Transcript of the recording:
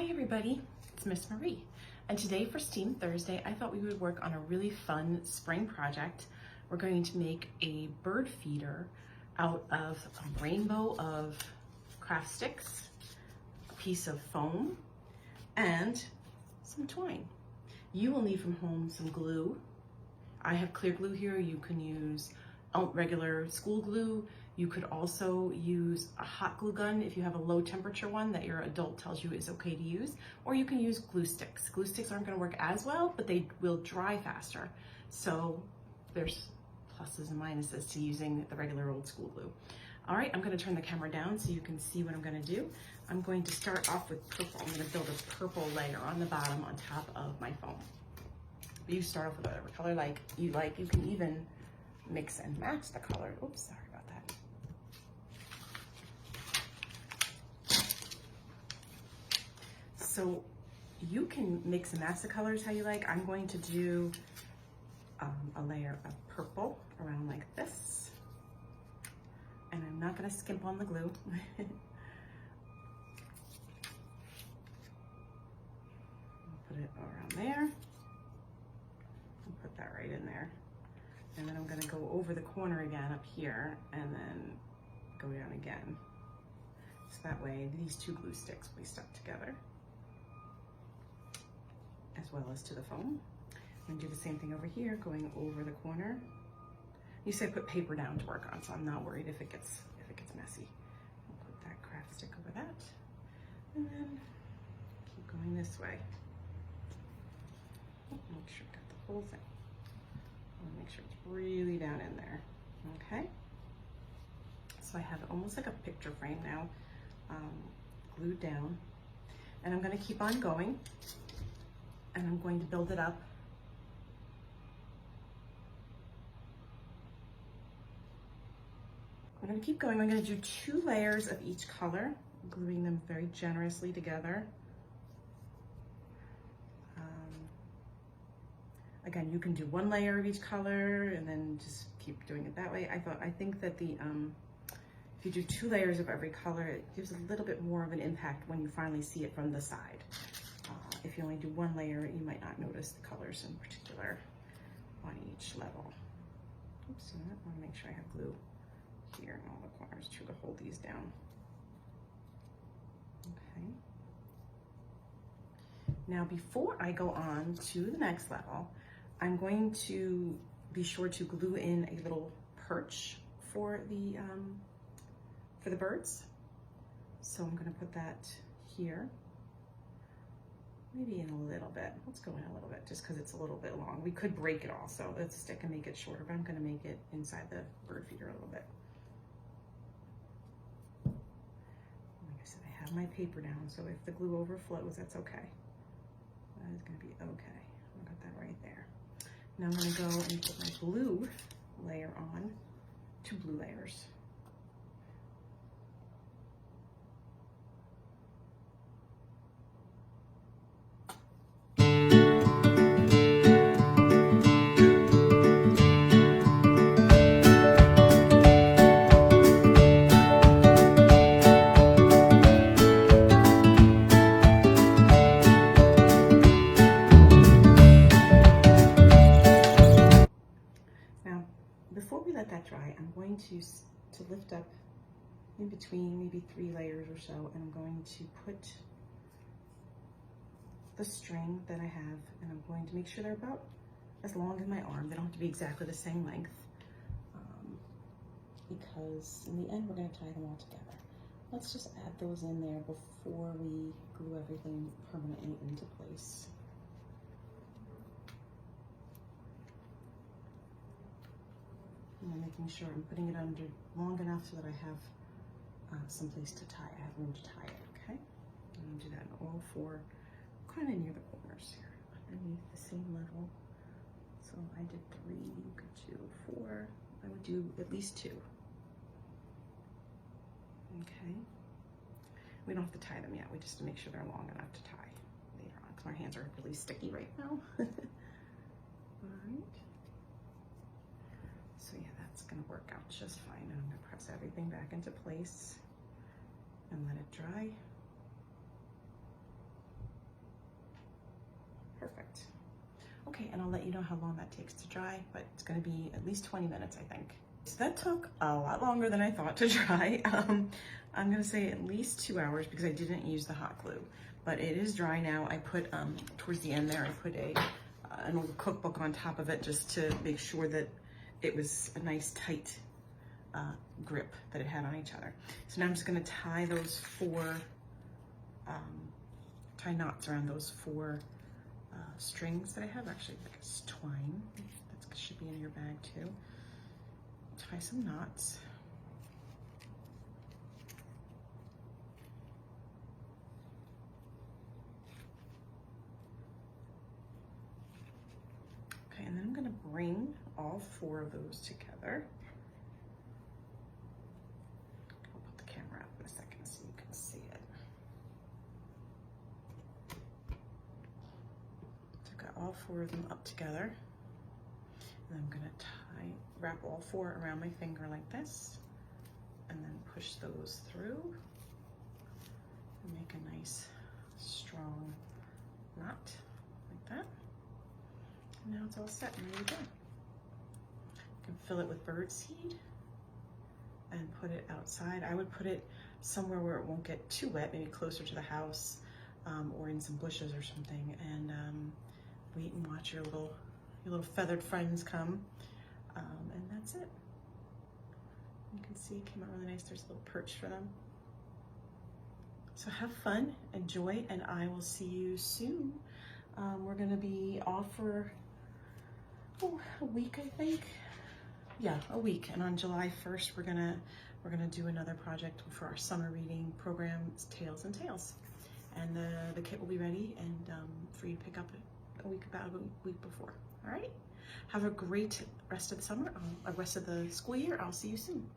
Hi everybody, it's Miss Marie, and today for STEAM Thursday I thought we would work on a really fun spring project. We're going to make a bird feeder out of a rainbow of craft sticks, a piece of foam, and some twine. You will need from home some glue. I have clear glue here. You can use regular school glue. You could also use a hot glue gun if you have a low temperature one that your adult tells you is okay to use, or you can use glue sticks. Glue sticks aren't going to work as well, but they will dry faster. So there's pluses and minuses to using the regular old school glue. All right, I'm going to turn the camera down so you can see what I'm going to do. I'm going to start off with purple. I'm going to build a purple layer on the bottom on top of my foam. You start off with whatever color you like. You can even mix and match the color. Oops, sorry about that. So you can mix and match the colors how you like. I'm going to do a layer of purple around like this. And I'm not going to skimp on the glue. Put it around there. Put that right in there. And then I'm going to go over the corner again up here and then go down again. So that way these two glue sticks will be stuck together, as well as to the foam. I'm going to do the same thing over here, going over the corner. You say put paper down to work on, so I'm not worried if it gets messy. I'll put that craft stick over that, and then keep going this way. Make sure I got the whole thing. I want to make sure it's really down in there. Okay. So I have it almost like a picture frame now, glued down, and I'm going to keep on going, and I'm going to build it up. I'm going to keep going. I'm going to do 2 layers of each color, gluing them very generously together. Again, you can do 1 layer of each color and then just keep doing it that way. I think that if you do 2 layers of every color, it gives a little bit more of an impact when you finally see it from the side. If you only do 1 layer, you might not notice the colors in particular on each level. Oops, I want to make sure I have glue here in all the corners too to hold these down. Okay. Now, before I go on to the next level, I'm going to be sure to glue in a little perch for the birds. So I'm going to put that here, maybe in a little bit. Let's go in a little bit just because it's a little bit long. We could break it also. Let's stick and make it shorter, but I'm going to make it inside the bird feeder a little bit. Like I said, I have my paper down, so if the glue overflows, that's okay. That is going to be okay. I got that right there. Now I'm going to go and put my blue layer on, 2 blue layers. Before we let that dry, I'm going to lift up in between maybe 3 layers or so, and I'm going to put the string that I have, and I'm going to make sure they're about as long as my arm. They don't have to be exactly the same length, because in the end we're going to tie them all together. Let's just add those in there before we glue everything permanently into place. And I'm making sure I'm putting it under long enough so that I have some place to tie. I have room to tie it, okay? I'm going to do that in all 4, kind of near the corners here, underneath the same level. So I did 3, you could do 4. I would do at least 2. Okay. We don't have to tie them yet. We just to make sure they're long enough to tie later on, because my hands are really sticky right now. All right. So yeah, that's gonna work out just fine. And I'm gonna press everything back into place and let it dry. Okay, and I'll let you know how long that takes to dry, but it's gonna be at least 20 minutes, I think. So that took a lot longer than I thought to dry. I'm gonna say at least 2 hours because I didn't use the hot glue, but it is dry now. I put, towards the end there, I put an old cookbook on top of it just to make sure that it was a nice tight grip that it had on each other. So now I'm just gonna tie those tie knots around those 4 strings that I have. Actually, like it's twine. That should be in your bag too. Tie some knots. Okay, and then I'm gonna bring all 4 of those together. I'll put the camera up in a second so you can see it. So I've got all 4 of them up together. And I'm gonna wrap all 4 around my finger like this, and then push those through and make a nice strong knot like that. And now it's all set and ready to go. You can fill it with bird seed and put it outside. I would put it somewhere where it won't get too wet, maybe closer to the house, or in some bushes or something, and wait and watch your little feathered friends come, and that's it. You can see it came out really nice. There's a little perch for them. So have fun, enjoy, and I will see you soon. We're gonna be off for a week, I think. Yeah, a week. And on July 1st, we're gonna do another project for our summer reading program. It's Tales and Tales, and the kit will be ready and for you to pick up a week before. All right. Have a great rest of the summer, rest of the school year. I'll see you soon.